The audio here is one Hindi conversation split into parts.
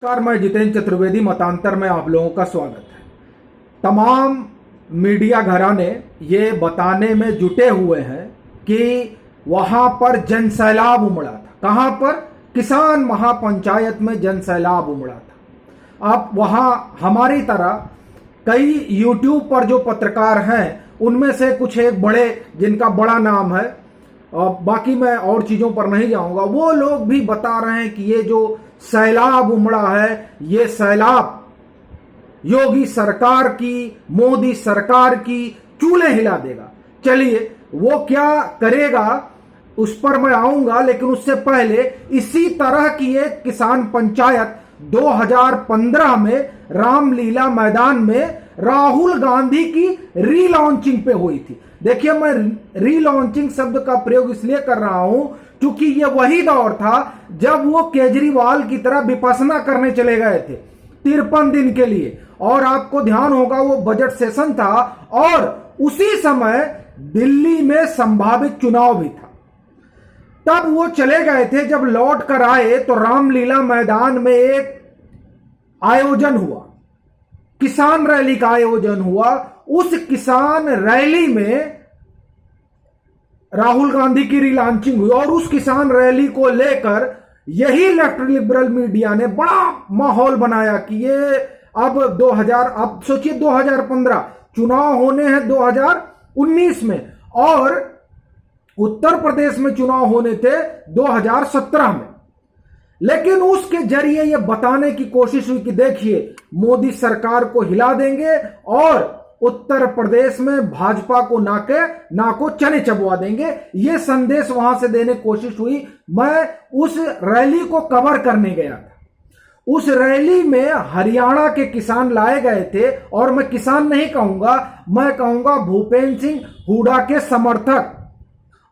नमस्कार, मैं जितेंद्र चतुर्वेदी। मतांतर में आप लोगों का स्वागत है। तमाम मीडिया घराने ये बताने में जुटे हुए हैं कि वहां पर जनसैलाब उमड़ा था। कहां पर? किसान महापंचायत में जनसैलाब उमड़ा था। अब वहां हमारी तरह कई यूट्यूब पर जो पत्रकार हैं उनमें से कुछ एक बड़े, जिनका बड़ा नाम है, और बाकी मैं और चीजों पर नहीं जाऊंगा, वो लोग भी बता रहे हैं कि ये जो सैलाब उमड़ा है, ये सैलाब योगी सरकार की, मोदी सरकार की चूल्हे हिला देगा। चलिए, वो क्या करेगा उस पर मैं आऊंगा, लेकिन उससे पहले इसी तरह की एक किसान पंचायत 2015 में रामलीला मैदान में राहुल गांधी की रीलॉन्चिंग पे हुई थी। देखिए, मैं रीलॉन्चिंग शब्द का प्रयोग इसलिए कर रहा हूं क्योंकि यह वही दौर था जब वो केजरीवाल की तरह विपස්සना करने चले गए थे 53 दिन के लिए। और आपको ध्यान होगा वो बजट सेशन था और उसी समय दिल्ली में संभावित चुनाव भी था। तब वो चले गए थे। जब लौट कर आए तो रामलीला मैदान में एक आयोजन हुआ, किसान रैली का आयोजन हुआ। उस किसान रैली में राहुल गांधी की रीलॉन्चिंग हुई और उस किसान रैली को लेकर यही लेफ्ट लिबरल मीडिया ने बड़ा माहौल बनाया कि ये अब सोचिए 2015 चुनाव होने हैं 2019 में, और उत्तर प्रदेश में चुनाव होने थे 2017 में। लेकिन उसके जरिए यह बताने की कोशिश हुई कि देखिए, मोदी सरकार को हिला देंगे और उत्तर प्रदेश में भाजपा को नाको चने चबवा देंगे। यह संदेश वहां से देने की कोशिश हुई। मैं उस रैली को कवर करने गया था। उस रैली में हरियाणा के किसान लाए गए थे, और मैं किसान नहीं कहूंगा, मैं कहूंगा भूपेंद्र सिंह हुड्डा के समर्थक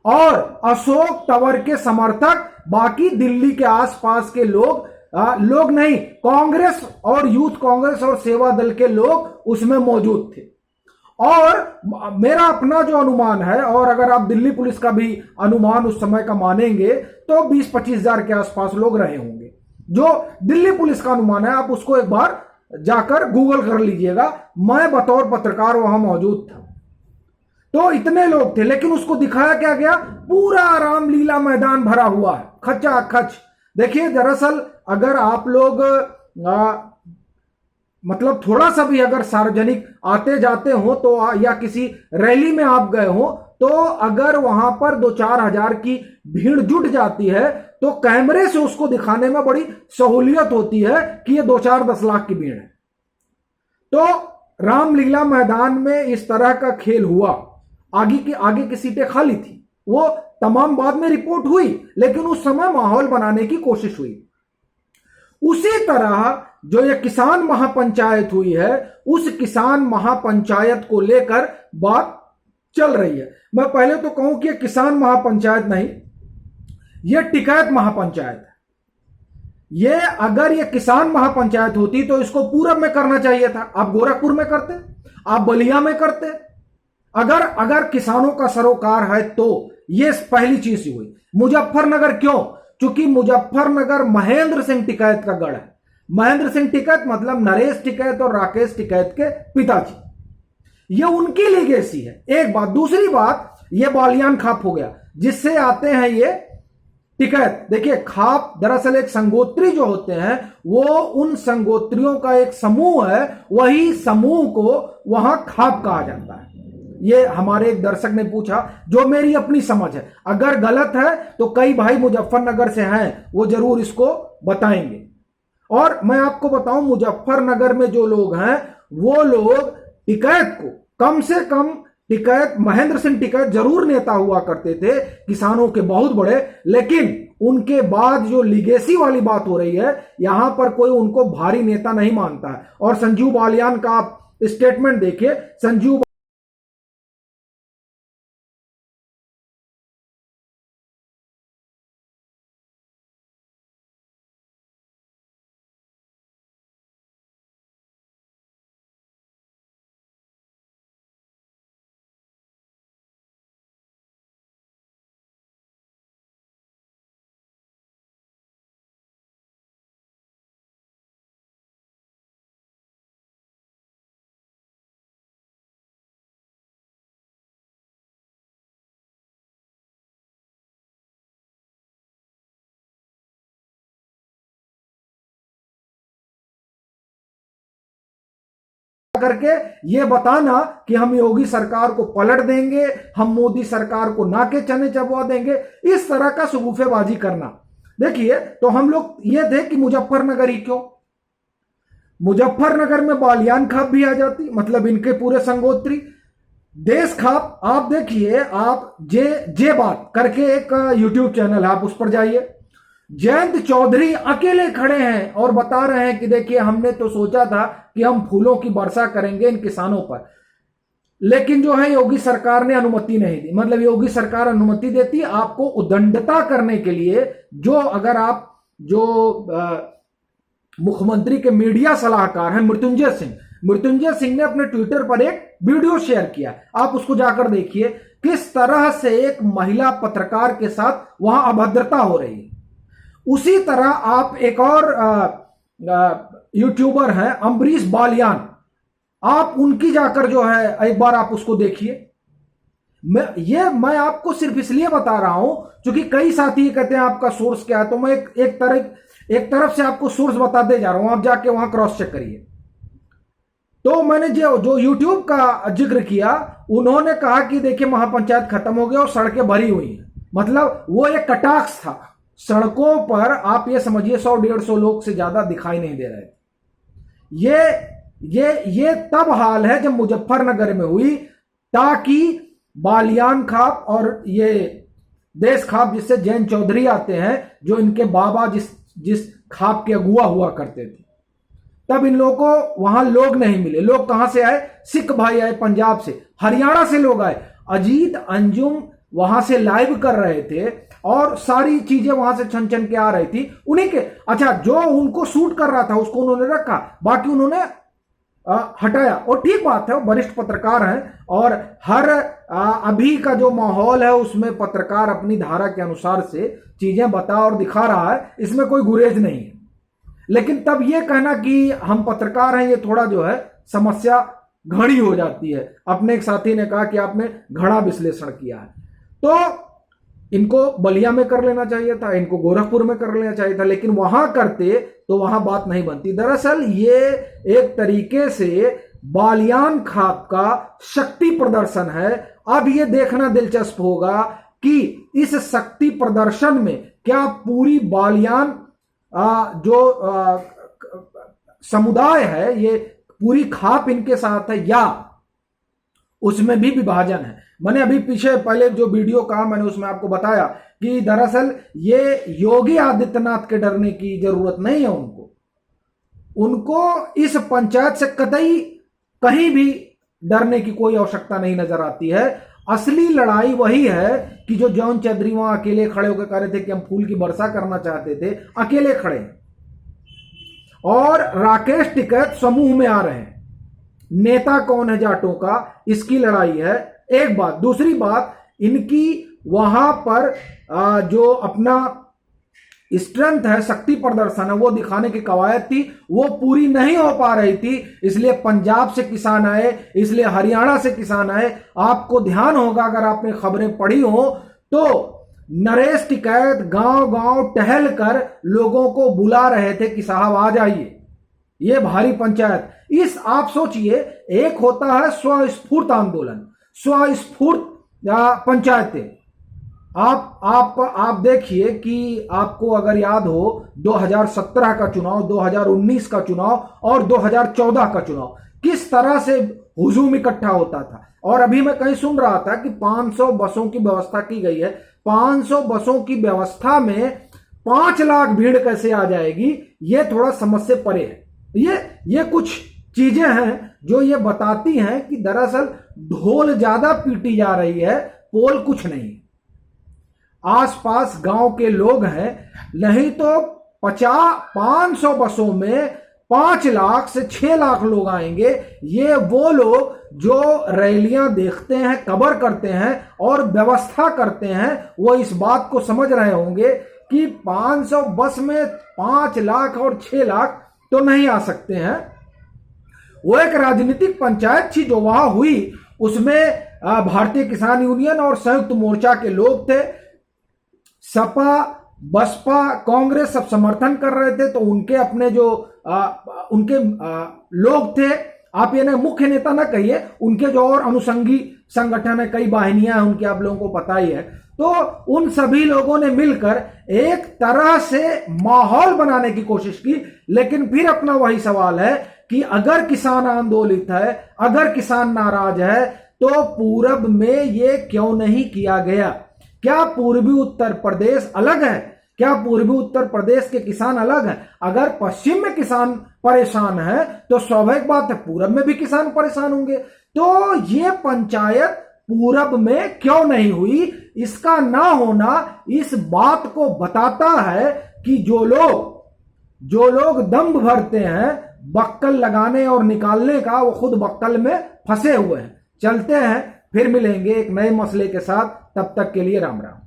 और अशोक तंवर के समर्थक। बाकी दिल्ली के आसपास के लोग नहीं, कांग्रेस और यूथ कांग्रेस और सेवा दल के लोग उसमें मौजूद थे। और मेरा अपना जो अनुमान है, और अगर आप दिल्ली पुलिस का भी अनुमान उस समय का मानेंगे, तो 20-25 हजार के आसपास लोग रहे होंगे। जो दिल्ली पुलिस का अनुमान है, आप उसको एक बार जाकर गूगल कर लीजिएगा। मैं बतौर पत्रकार वहां मौजूद था, तो इतने लोग थे। लेकिन उसको दिखाया क्या गया? पूरा रामलीला मैदान भरा हुआ है, खचा खच। देखिए, दरअसल अगर आप लोग मतलब थोड़ा सा भी अगर सार्वजनिक आते जाते हो तो या किसी रैली में आप गए हो, तो अगर वहां पर 2-4 हजार की भीड़ जुट जाती है तो कैमरे से उसको दिखाने में बड़ी सहूलियत होती है कि ये 2-4-10 लाख की भीड़ है। तो रामलीला मैदान में इस तरह का खेल हुआ। आगे की सीटें खाली थी, वो तमाम बाद में रिपोर्ट हुई, लेकिन उस समय माहौल बनाने की कोशिश हुई। उसी तरह जो ये किसान महापंचायत हुई है, उस किसान महापंचायत को लेकर बात चल रही है। मैं पहले तो कहूं कि ये किसान महापंचायत नहीं, ये टिकैत महापंचायत है। ये अगर ये किसान महापंचायत होती तो इसको पूरब में करना चाहिए था। आप गोरखपुर में करते, आप बलिया में करते। अगर किसानों का सरोकार है तो ये पहली चीज हुई। मुजफ्फरनगर क्यों? क्योंकि मुजफ्फरनगर महेंद्र सिंह टिकैत का गढ़ है। महेंद्र सिंह टिकैत मतलब नरेश टिकैत और राकेश टिकैत के पिताजी। ये उनकी लीगेसी है, एक बात। दूसरी बात, ये बालियान खाप हो गया जिससे आते हैं ये टिकैत। देखिए, खाप दरअसल एक संगोत्री जो होते हैं, वो उन संगोत्रियों का एक समूह है। वही समूह को वहां खाप कहा जाता है। ये हमारे एक दर्शक ने पूछा, जो मेरी अपनी समझ है। अगर गलत है तो कई भाई मुजफ्फरनगर से हैं, वो जरूर इसको बताएंगे। और मैं आपको बताऊं, मुजफ्फरनगर में जो लोग हैं, वो लोग टिकैत को कम से कम, टिकैत महेंद्र सिंह टिकैत जरूर नेता हुआ करते थे किसानों के बहुत बड़े, लेकिन उनके बाद जो लीगेसी वाली बात हो रही है, यहां पर कोई उनको भारी नेता नहीं मानता है। और संजीव बालियान का आप स्टेटमेंट देखिए। संजीव करके ये बताना कि हम योगी सरकार को पलट देंगे, हम मोदी सरकार को नाके चने चबवा देंगे, इस तरह का शगुफेबाजी करना। देखिए, तो हम लोग ये थे कि मुजफ्फरनगर ही क्यों, मुजफ्फरनगर में बालियान खाप भी आ जाती, मतलब इनके पूरे संगोत्री। देश खाप, आप देखिए, आप जे बात करके एक यूट्यूब चैनल है, आप उस पर जाइए। जयंत चौधरी अकेले खड़े हैं और बता रहे हैं कि देखिए, हमने तो सोचा था कि हम फूलों की वर्षा करेंगे इन किसानों पर, लेकिन जो है योगी सरकार ने अनुमति नहीं दी। मतलब योगी सरकार अनुमति देती आपको उदंडता करने के लिए, जो अगर आप जो मुख्यमंत्री के मीडिया सलाहकार हैं मृत्युंजय सिंह ने अपने ट्विटर पर एक वीडियो शेयर किया, आप उसको जाकर देखिए किस तरह से एक महिला पत्रकार के साथ वहां अभद्रता हो रही है। उसी तरह आप एक और यूट्यूबर हैं अम्बरीश बालियान, आप उनकी जाकर जो है एक बार आप उसको देखिए। मैं आपको सिर्फ इसलिए बता रहा हूं क्योंकि कई साथी कहते हैं आपका सोर्स क्या है, तो मैं एक तरफ से आपको सोर्स बताते जा रहा हूं, आप जाके वहां क्रॉस चेक करिए। तो मैंने जो यूट्यूब का जिक्र किया, उन्होंने कहा कि देखिए महापंचायत खत्म हो गया और सड़कें भरी हुई हैं, मतलब वो एक कटाक्ष था। सड़कों पर आप ये समझिए 100-150 लोग से ज्यादा दिखाई नहीं दे रहे थे। ये तब हाल है जब मुजफ्फरनगर में हुई, ताकि बालियान खाप और ये देश खाप, जिससे जयंत चौधरी आते हैं, जो इनके बाबा जिस खाप के अगुआ हुआ करते थे, तब इन लोगों को वहां लोग नहीं मिले। लोग कहां से आए? सिख भाई आए पंजाब से, हरियाणा से लोग आए। अजीत अंजुम वहां से लाइव कर रहे थे और सारी चीजें वहां से छन छन के आ रही थी उन्हीं के। अच्छा, जो उनको शूट कर रहा था उसको उन्होंने रखा, बाकी उन्होंने हटाया, और ठीक बात है, वो वरिष्ठ पत्रकार हैं और हर अभी का जो माहौल है उसमें पत्रकार अपनी धारा के अनुसार से चीजें बता और दिखा रहा है, इसमें कोई गुरेज नहीं है। लेकिन तब ये कहना कि हम पत्रकार हैं, ये थोड़ा जो है समस्या घड़ी हो जाती है। अपने एक साथी ने कहा कि आपने घड़ा विश्लेषण किया है, तो इनको बलिया में कर लेना चाहिए था, इनको गोरखपुर में कर लेना चाहिए था, लेकिन वहां करते तो वहां बात नहीं बनती। दरअसल ये एक तरीके से बालियान खाप का शक्ति प्रदर्शन है। अब ये देखना दिलचस्प होगा कि इस शक्ति प्रदर्शन में क्या पूरी बालियान जो समुदाय है, ये पूरी खाप इनके साथ है या उसमें भी विभाजन है। मैंने अभी पहले जो वीडियो कहा, मैंने उसमें आपको बताया कि दरअसल ये योगी आदित्यनाथ के डरने की जरूरत नहीं है। उनको इस पंचायत से कतई कहीं भी डरने की कोई आवश्यकता नहीं नजर आती है। असली लड़ाई वही है कि जो जयंत चौधरी वहां अकेले खड़े होकर कह रहे थे कि हम फूल की वर्षा करना चाहते थे, अकेले खड़े, और राकेश टिकैत समूह में आ रहे हैं। नेता कौन है जाटों का, इसकी लड़ाई है, एक बात। दूसरी बात, इनकी वहां पर जो अपना स्ट्रेंथ है, शक्ति प्रदर्शन है, वो दिखाने की कवायद थी, वो पूरी नहीं हो पा रही थी। इसलिए पंजाब से किसान आए, इसलिए हरियाणा से किसान आए। आपको ध्यान होगा, अगर आपने खबरें पढ़ी हो, तो नरेश टिकैत गांव गांव टहल कर लोगों को बुला रहे थे कि साहब आ जाइए, ये भारी पंचायत। इस आप सोचिए, एक होता है स्वस्फूर्त आंदोलन, स्वस्फूर्त पंचायतें। आप देखिए कि आपको अगर याद हो 2017 का चुनाव, 2019 का चुनाव और 2014 का चुनाव, किस तरह से हुजूम इकट्ठा होता था। और अभी मैं कहीं सुन रहा था कि 500 बसों की व्यवस्था की गई है। 500 बसों की व्यवस्था में 5 लाख भीड़ कैसे आ जाएगी, ये थोड़ा समझ से परे है। ये कुछ चीजें हैं जो ये बताती हैं कि दरअसल ढोल ज्यादा पीटी जा रही है, पोल कुछ नहीं। आसपास गांव के लोग हैं, नहीं तो 500 बसों में 5 लाख से 6 लाख लोग आएंगे। ये वो लोग जो रैलियां देखते हैं, कवर करते हैं और व्यवस्था करते हैं, वो इस बात को समझ रहे होंगे कि 500 बस में 5 लाख और 6 लाख तो नहीं आ सकते हैं। वो एक राजनीतिक पंचायत थी जो वहां हुई, उसमें भारतीय किसान यूनियन और संयुक्त मोर्चा के लोग थे, सपा बसपा कांग्रेस सब समर्थन कर रहे थे, तो उनके अपने जो उनके लोग थे, आप ये मुख्य नेता ना कहिए, उनके जो और अनुषंगी संगठन है, कई वाहिनियां हैं उनकी, आप लोगों को पता ही है। तो उन सभी लोगों ने मिलकर एक तरह से माहौल बनाने की कोशिश की। लेकिन फिर अपना वही सवाल है कि अगर किसान आंदोलित है, अगर किसान नाराज है, तो पूरब में ये क्यों नहीं किया गया? क्या पूर्वी उत्तर प्रदेश अलग है? क्या पूर्वी उत्तर प्रदेश के किसान अलग हैं? अगर पश्चिम में किसान परेशान है तो स्वाभाविक बात है पूरब में भी किसान परेशान होंगे। तो ये पंचायत पूरब में क्यों नहीं हुई, इसका ना होना इस बात को बताता है कि जो लोग दम्भ भरते हैं बक्कल लगाने और निकालने का, वो खुद बक्कल में फंसे हुए हैं। चलते हैं, फिर मिलेंगे एक नए मसले के साथ। तब तक के लिए राम राम।